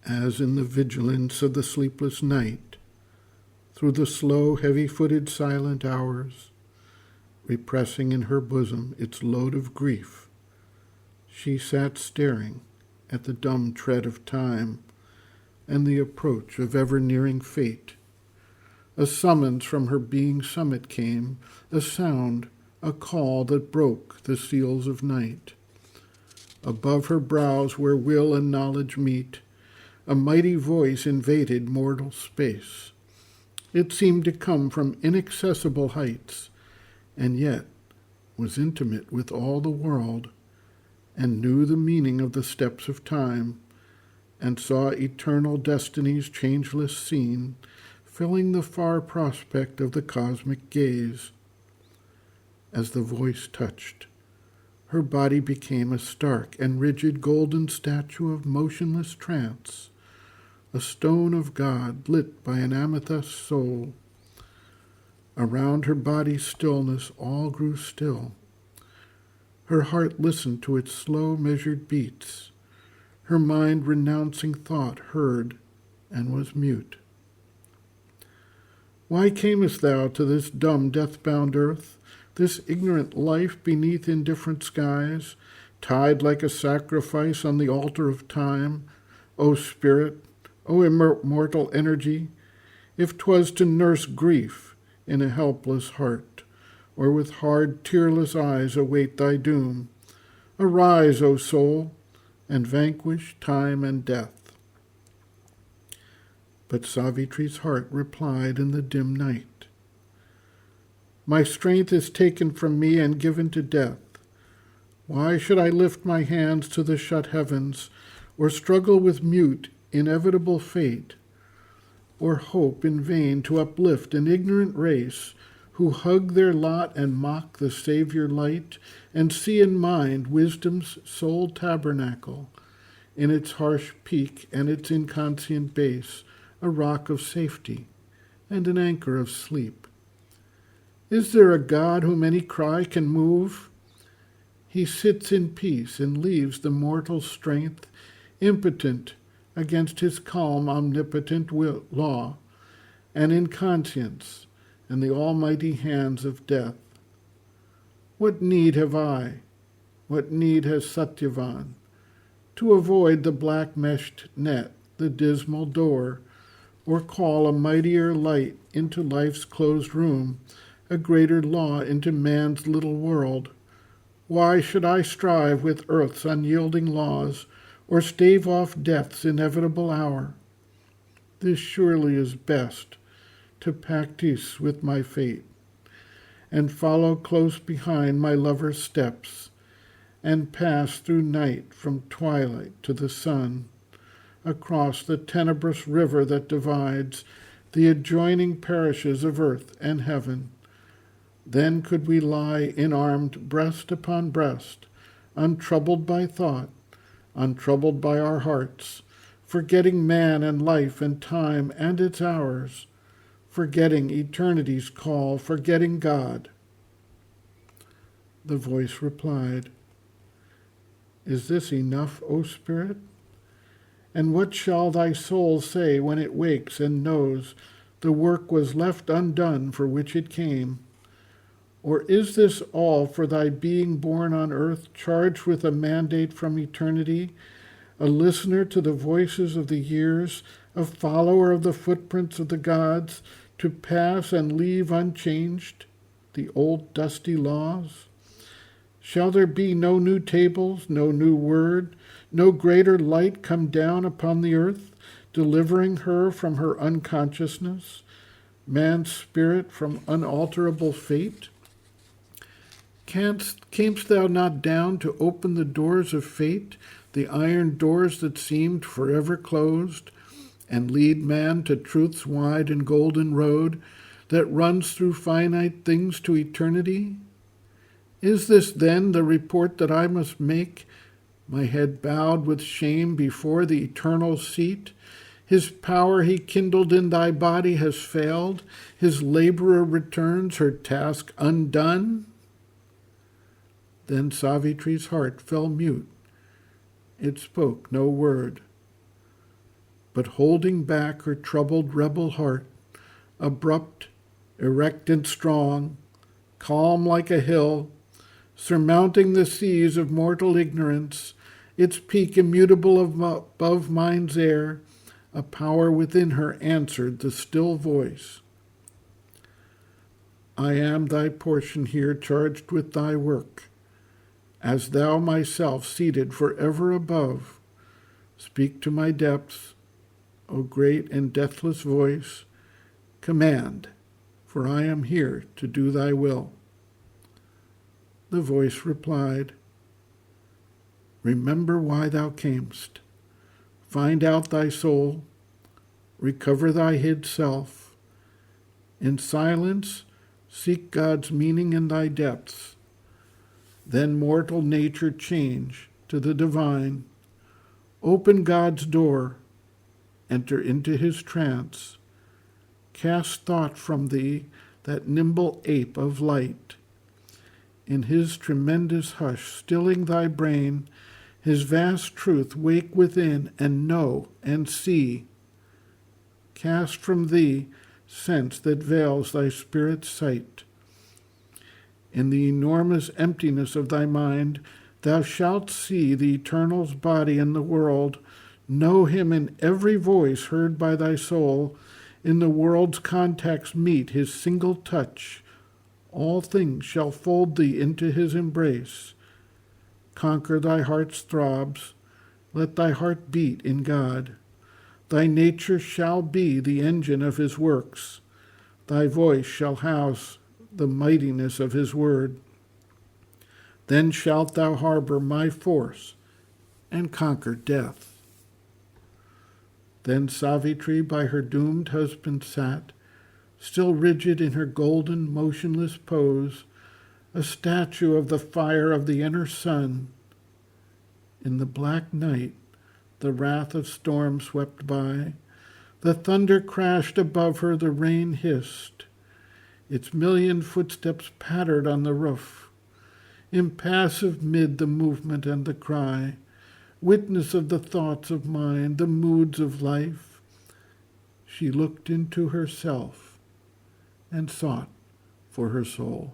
as in the vigilance of the sleepless night, through the slow, heavy-footed, silent hours, repressing in her bosom its load of grief, she sat staring at the dumb tread of time and the approach of ever-nearing fate. A summons from her being's summit came, a sound, a call that broke the seals of night. Above her brows where will and knowledge meet, a mighty voice invaded mortal space. It seemed to come from inaccessible heights, and yet was intimate with all the world, and knew the meaning of the steps of time, and saw eternal destiny's changeless scene, filling the far prospect of the cosmic gaze. As the voice touched, her body became a stark and rigid golden statue of motionless trance, a stone of God lit by an amethyst soul. Around her body's stillness all grew still. Her heart listened to its slow measured beats. Her mind renouncing thought heard and was mute. Why camest thou to this dumb death-bound earth, this ignorant life beneath indifferent skies, tied like a sacrifice on the altar of time, O spirit, O immortal energy, if 'twas to nurse grief in a helpless heart, or with hard, tearless eyes await thy doom, arise, O soul, and vanquish time and death. But Savitri's heart replied in the dim night, my strength is taken from me and given to death. Why should I lift my hands to the shut heavens, or struggle with mute, inevitable fate, or hope in vain to uplift an ignorant race who hug their lot and mock the Savior light, and see in mind wisdom's sole tabernacle, in its harsh peak and its inconscient base, a rock of safety and an anchor of sleep. Is there a God whom any cry can move? He sits in peace and leaves the mortal strength impotent against his calm, omnipotent law, and in conscience and the almighty hands of death. What need have I, what need has Satyavan, to avoid the black-meshed net, the dismal door, or call a mightier light into life's closed room, a greater law into man's little world? Why should I strive with earth's unyielding laws, or stave off death's inevitable hour? This surely is best, to practice with my fate, and follow close behind my lover's steps, and pass through night from twilight to the sun, across the tenebrous river that divides the adjoining parishes of earth and heaven. Then could we lie inarmed breast upon breast, untroubled by thought, untroubled by our hearts, forgetting man and life and time and its hours, forgetting eternity's call, forgetting God. The voice replied, is this enough, O Spirit? And what shall thy soul say when it wakes and knows the work was left undone for which it came? Or is this all for thy being born on earth, charged with a mandate from eternity, a listener to the voices of the years, a follower of the footprints of the gods, to pass and leave unchanged the old dusty laws? Shall there be no new tables, no new word, no greater light come down upon the earth, delivering her from her unconsciousness, man's spirit from unalterable fate? Camest thou not down to open the doors of fate, the iron doors that seemed forever closed, and lead man to truth's wide and golden road that runs through finite things to eternity? Is this then the report that I must make, my head bowed with shame before the eternal seat? His power he kindled in thy body has failed, his laborer returns, her task undone? Then Savitri's heart fell mute. It spoke no word. but holding back her troubled rebel heart, abrupt, erect and strong, calm like a hill, surmounting the seas of mortal ignorance, its peak immutable above mind's air, a power within her answered the still voice. I am thy portion here, charged with thy work, as thou myself seated forever above. Speak to my depths, O great and deathless voice, command, for I am here to do thy will. The voice replied, remember why thou camest. Find out thy soul, recover thy hid self. In silence, seek God's meaning in thy depths. Then mortal nature change to the divine. Open God's door, enter into his trance. Cast thought from thee, that nimble ape of light. In his tremendous hush, stilling thy brain, his vast truth wake within, and know and see. Cast from thee sense that veils thy spirit's sight. In the enormous emptiness of thy mind, thou shalt see the Eternal's body in the world, know him in every voice heard by thy soul, in the world's contacts meet his single touch. All things shall fold thee into his embrace. Conquer thy heart's throbs, let thy heart beat in God. Thy nature shall be the engine of his works. Thy voice shall house the mightiness of his word. Then shalt thou harbor my force and conquer death. Then Savitri by her doomed husband sat, still rigid in her golden, motionless pose, a statue of the fire of the inner sun. In the black night, the wrath of storm swept by. The thunder crashed above her, the rain hissed. Its million footsteps pattered on the roof. Impassive mid the movement and the cry, witness of the thoughts of mind, the moods of life, she looked into herself and sought for her soul.